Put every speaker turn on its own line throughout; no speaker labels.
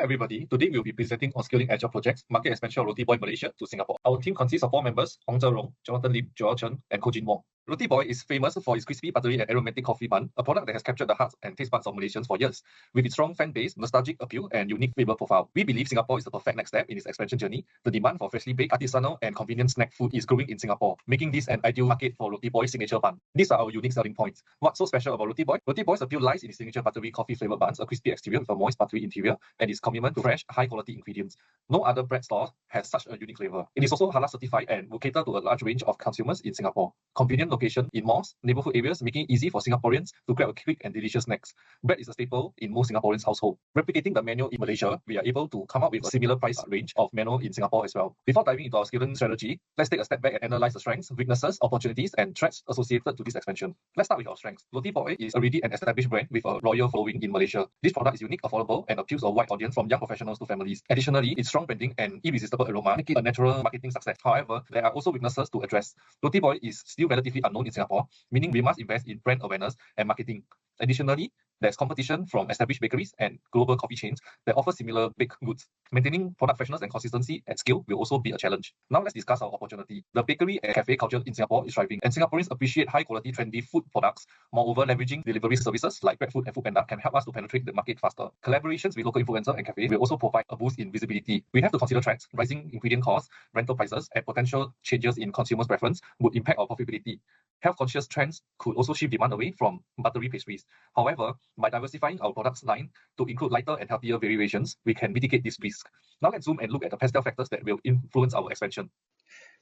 everybody. Today we'll be presenting on scaling Agile projects, market expansion of Rotiboy Malaysia to Singapore. Our team consists of 4 members: Hong Zhe-Rong, Jonathan Lim, Joel Chen, and Ko Jin Wong. Rotiboy is famous for its crispy, buttery, and aromatic coffee bun, a product that has captured the hearts and taste buds of Malaysians for years. With its strong fan base, nostalgic appeal, and unique flavor profile, we believe Singapore is the perfect next step in its expansion journey. The demand for freshly baked, artisanal, and convenient snack food is growing in Singapore, making this an ideal market for Rotiboy's signature bun. These are our unique selling points. What's so special about Rotiboy? Rotiboy's appeal lies in its signature buttery coffee flavored buns, a crispy exterior with a moist buttery interior, and its commitment to fresh, high-quality ingredients. No other bread store has such a unique flavor. It is also halal certified and will cater to a large range of consumers in Singapore. Convenient location in malls, neighborhood areas, making it easy for Singaporeans to grab a quick and delicious snacks. Bread is a staple in most Singaporeans' household. Replicating the menu in Malaysia, we are able to come up with a similar price range of menu in Singapore as well. Before diving into our scaling strategy, let's take a step back and analyze the strengths, weaknesses, opportunities, and threats associated to this expansion. Let's start with our strengths. Rotiboy is already an established brand with a loyal following in Malaysia. This product is unique, affordable, and appeals to a wide audience from young professionals to families. Additionally, its strong branding and irresistible aroma make it a natural marketing success. However, there are also weaknesses to address. Rotiboy is still relatively unknown in Singapore, meaning we must invest in brand awareness and marketing. Additionally, there's competition from established bakeries and global coffee chains that offer similar baked goods. Maintaining product freshness and consistency at scale will also be a challenge. Now let's discuss our opportunity. The bakery and cafe culture in Singapore is thriving, and Singaporeans appreciate high-quality, trendy food products. Moreover, leveraging delivery services like GrabFood and Foodpanda can help us to penetrate the market faster. Collaborations with local influencers and cafes will also provide a boost in visibility. We have to consider trends. Rising ingredient costs, rental prices, and potential changes in consumers' preference would impact our profitability. Health-conscious trends could also shift demand away from buttery pastries. However, by diversifying our products line to include lighter and healthier variations, we can mitigate this risk. Now let's zoom and look at the pastel factors that will influence our expansion.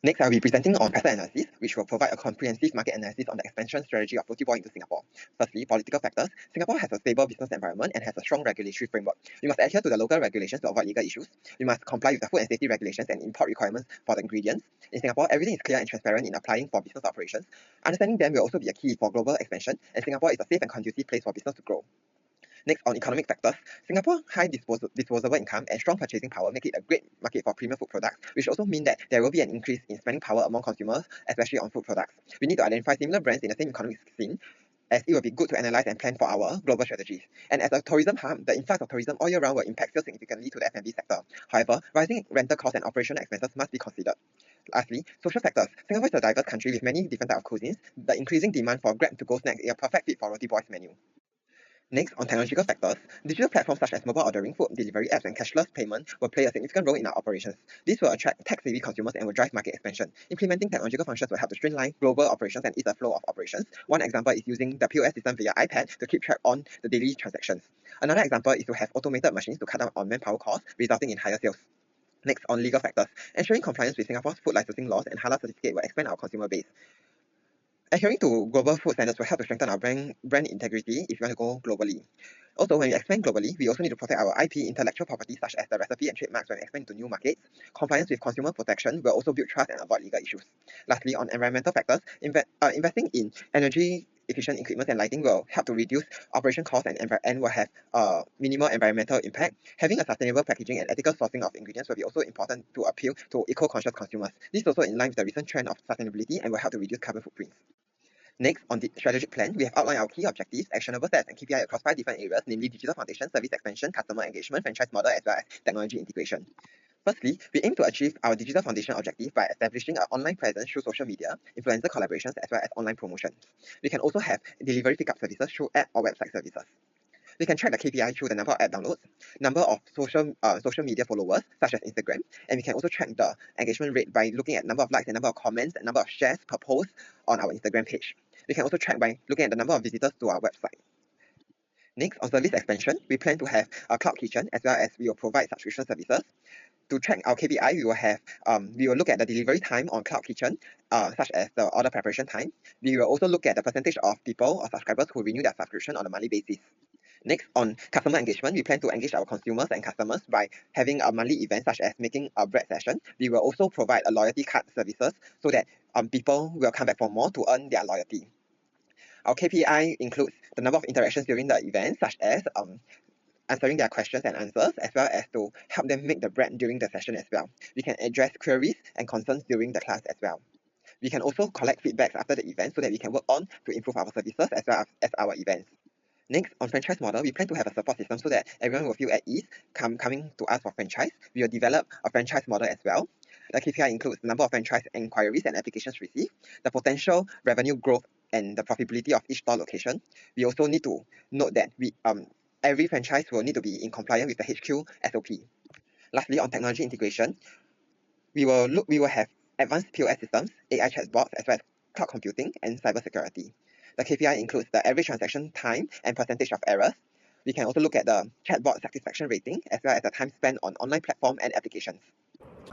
Next, I'll be presenting on pastel analysis, which will provide a comprehensive market analysis on the expansion strategy of Rotiboy into Singapore. Firstly, political factors. Singapore has a stable business environment and has a strong regulatory framework. We must adhere to the local regulations to avoid legal issues. We must comply with the food and safety regulations and import requirements for the ingredients. In Singapore, everything is clear and transparent in applying for business operations. Understanding them will also be a key for global expansion, and Singapore is a safe and conducive place for business to grow. Next, on economic factors, Singapore's high disposable income and strong purchasing power make it a great market for premium food products, which also mean that there will be an increase in spending power among consumers, especially on food products. We need to identify similar brands in the same economic scene, as it will be good to analyze and plan for our global strategies. And as a tourism hub, the influx of tourism all year round will impact sales significantly to the F&B sector. However, rising rental costs and operational expenses must be considered. Lastly, social factors. Singapore is a diverse country with many different types of cuisines. The increasing demand for grab-to-go snacks is a perfect fit for Rotiboy's menu. Next, on technological factors, digital platforms such as mobile ordering, food delivery apps, and cashless payment will play a significant role in our operations. This will attract tech-savvy consumers and will drive market expansion. Implementing technological functions will help to streamline global operations and ease the flow of operations. One example is using the POS system via iPad to keep track on the daily transactions. Another example is to have automated machines to cut down on manpower costs, resulting in higher sales. Next, on legal factors, ensuring compliance with Singapore's food licensing laws and halal certificate will expand our consumer base. Adhering to global food standards will help to strengthen our brand integrity if you want to go globally. Also, when we expand globally, we also need to protect our IP intellectual property such as the recipe and trademarks when we expand to new markets. Compliance with consumer protection will also build trust and avoid legal issues. Lastly, on environmental factors, investing in energy efficient equipment and lighting will help to reduce operation costs and will have minimal environmental impact. Having a sustainable packaging and ethical sourcing of ingredients will be also important to appeal to eco-conscious consumers. This is also in line with the recent trend of sustainability and will help to reduce carbon footprints. Next, on the strategic plan, we have outlined our key objectives, actionable steps, and KPI across 5 different areas, namely digital foundation, service expansion, customer engagement, franchise model, as well as technology integration. Firstly, we aim to achieve our digital foundation objective by establishing an online presence through social media, influencer collaborations, as well as online promotions. We can also have delivery pickup services through app or website services. We can track the KPI through the number of app downloads, number of social media followers, such as Instagram, and we can also track the engagement rate by looking at number of likes and number of comments and number of shares per post on our Instagram page. We can also track by looking at the number of visitors to our website. Next, on service expansion, we plan to have a cloud kitchen as well as we will provide subscription services. To track our KPI, we will look at the delivery time on cloud kitchen, such as the order preparation time. We will also look at the percentage of people or subscribers who renew their subscription on a monthly basis. Next, on customer engagement, we plan to engage our consumers and customers by having a monthly event such as making a bread session. We will also provide a loyalty card services so that people will come back for more to earn their loyalty. Our KPI includes the number of interactions during the event, such as answering their questions and answers, as well as to help them make the bread during the session as well. We can address queries and concerns during the class as well. We can also collect feedbacks after the event so that we can work on to improve our services as well as our events. Next, on franchise model, we plan to have a support system so that everyone will feel at ease coming to us for franchise. We will develop a franchise model as well. The KPI includes the number of franchise inquiries and applications received, the potential revenue growth, and the profitability of each store location. We also need to note that every franchise will need to be in compliance with the HQ SOP. Lastly, on technology integration, we will have advanced POS systems, AI chatbots, as well as cloud computing and cybersecurity. The KPI includes the average transaction time and percentage of errors. We can also look at the chatbot satisfaction rating as well as the time spent on online platform and applications.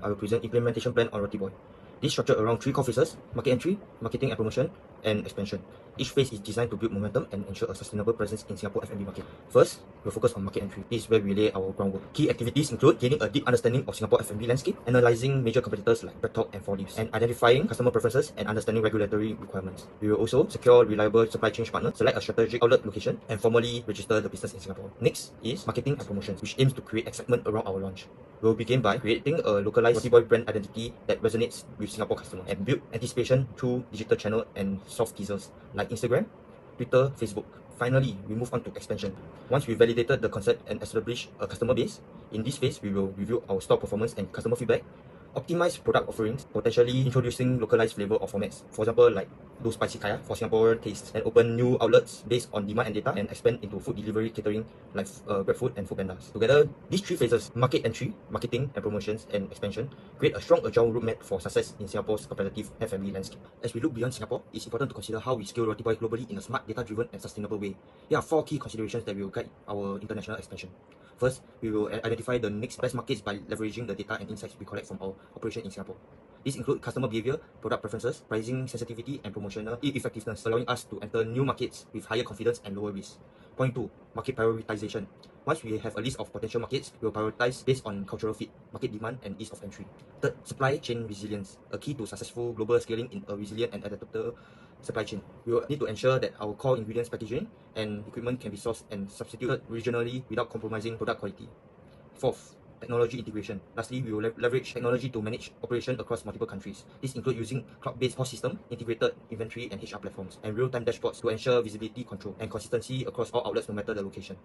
I will present implementation plan on Rotiboy. This structured around 3 core phases: market entry, marketing and promotion, and expansion. Each phase is designed to build momentum and ensure a sustainable presence in Singapore F&B market. First, we'll focus on market entry. This is where we lay our groundwork. Key activities include gaining a deep understanding of Singapore F&B landscape, analyzing major competitors like BreadTalk and 4Leaves, and identifying customer preferences and understanding regulatory requirements. We will also secure reliable supply chain partners, select a strategic outlet location, and formally register the business in Singapore. Next is marketing and promotions, which aims to create excitement around our launch. We'll begin by creating a localized Rotiboy brand identity that resonates with Singapore customers and build anticipation through digital channel and soft teasers like Instagram, Twitter, Facebook. Finally, we move on to expansion. Once we validated the concept and established a customer base, in this phase, we will review our store performance and customer feedback, optimize product offerings, potentially introducing localized flavor or formats. For example, like do spicy kaya for Singapore tastes, and open new outlets based on demand and data, and expand into food delivery catering like GrabFood and Foodpandas. Together, these 3 phases, market entry, marketing and promotions, and expansion, create a strong agile roadmap for success in Singapore's competitive F&B landscape. As we look beyond Singapore, it's important to consider how we scale Rotiboy globally in a smart, data-driven and sustainable way. Here are 4 key considerations that will guide our international expansion. First, we will identify the next best markets by leveraging the data and insights we collect from our operation in Singapore. These include customer behavior, product preferences, pricing sensitivity, and promotional effectiveness, allowing us to enter new markets with higher confidence and lower risk. Point 2, market prioritization. Once we have a list of potential markets, we will prioritize based on cultural fit, market demand, and ease of entry. Third, supply chain resilience, a key to successful global scaling in a resilient and adaptable supply chain. We will need to ensure that our core ingredients packaging and equipment can be sourced and substituted regionally without compromising product quality. Fourth, technology integration. Lastly, we will leverage technology to manage operation across multiple countries. This includes using cloud-based POS system, integrated inventory and HR platforms, and real-time dashboards to ensure visibility, control, and consistency across all outlets no matter the location.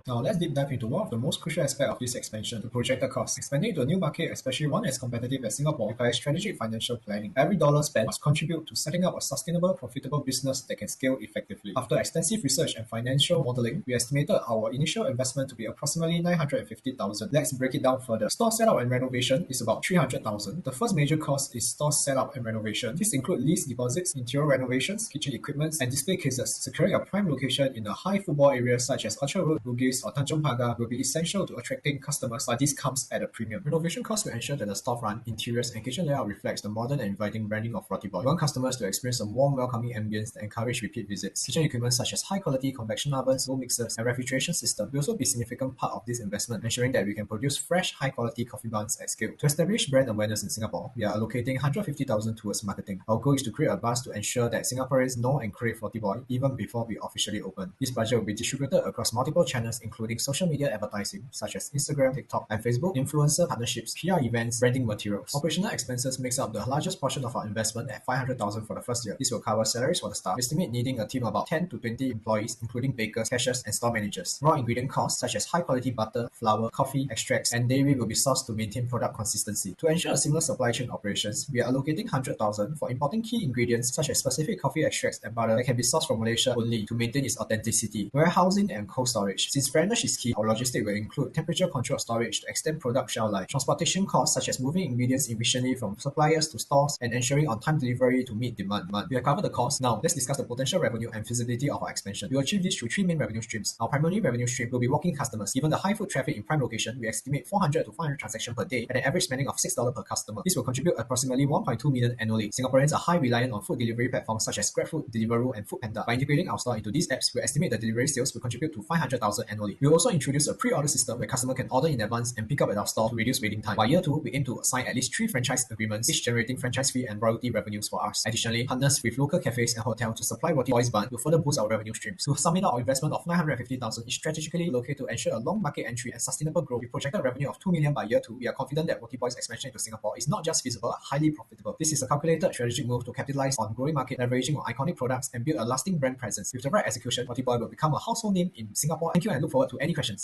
Now let's deep dive into one of the most crucial aspects of this expansion, the projected cost. Expanding to a new market, especially one as competitive as Singapore, requires strategic financial planning. Every dollar spent must contribute to setting up a sustainable, profitable business that can scale effectively. After extensive research and financial modeling, we estimated our initial investment to be approximately 950,000. Let's break it down further. Store setup and renovation is about 300,000. The first major cost is store setup and renovation. This includes lease deposits, interior renovations, kitchen equipment, and display cases. Securing a prime location in a high football area such as Orchard Road, Bugis, or Tanjong Pagar will be essential to attracting customers, but this comes at a premium. Renovation costs will ensure that the storefront, interiors, and kitchen layout reflects the modern and inviting branding of Rotiboy. We want customers to experience a warm, welcoming ambience that encourage repeat visits. Kitchen equipment such as high-quality convection ovens, bowl mixers, and refrigeration system will also be a significant part of this investment, ensuring that we can produce fresh, high-quality coffee buns at scale. To establish brand awareness in Singapore, we are allocating 150,000 towards marketing. Our goal is to create a buzz to ensure that Singaporeans know and crave Rotiboy even before we officially open. This budget will be distributed across multiple channels, including social media advertising such as Instagram, TikTok, and Facebook, influencer partnerships, PR events, branding materials. Operational expenses makes up the largest portion of our investment at 500,000 for the first year. This will cover salaries for the staff. We estimate needing a team of about 10 to 20 employees, including bakers, cashiers, and store managers. Raw ingredient costs such as high-quality butter, flour, coffee, extracts, and dairy will be sourced to maintain product consistency. To ensure a seamless supply chain operations, we are allocating 100,000 for importing key ingredients such as specific coffee extracts and butter that can be sourced from Malaysia only to maintain its authenticity. Warehousing and cold storage. Since freshness is key, our logistics will include temperature-controlled storage to extend product shelf life. Transportation costs such as moving ingredients efficiently from suppliers to stores and ensuring on-time delivery to meet demand. We have covered the cost. Now, let's discuss the potential revenue and feasibility of our expansion. We will achieve this through 3 main revenue streams. Our primary revenue stream will be walk-in customers. Given the high foot traffic in prime location, we estimate 400 to 500 transactions per day at an average spending of $6 per customer. This will contribute approximately 1.2 million annually. Singaporeans are high reliant on food delivery platforms such as GrabFood, Deliveroo, and Foodpanda. By integrating our store into these apps, we estimate the delivery sales will contribute to 500,000 annually. globally. We also introduced a pre-order system where customers can order in advance and pick up at our store to reduce waiting time. By year 2, we aim to sign at least 3 franchise agreements, each generating franchise fee and royalty revenues for us. Additionally, partners with local cafes and hotels to supply Rotiboy's bun will further boost our revenue streams. To sum it up, our investment of 950,000 is strategically located to ensure a long market entry and sustainable growth. With projected revenue of 2 million by year 2, we are confident that Rotiboy's expansion into Singapore is not just feasible, but highly profitable. This is a calculated strategic move to capitalize on growing market, leveraging on iconic products and build a lasting brand presence. With the right execution, Rotiboy will become a household name in Singapore. Thank you and look forward to any questions.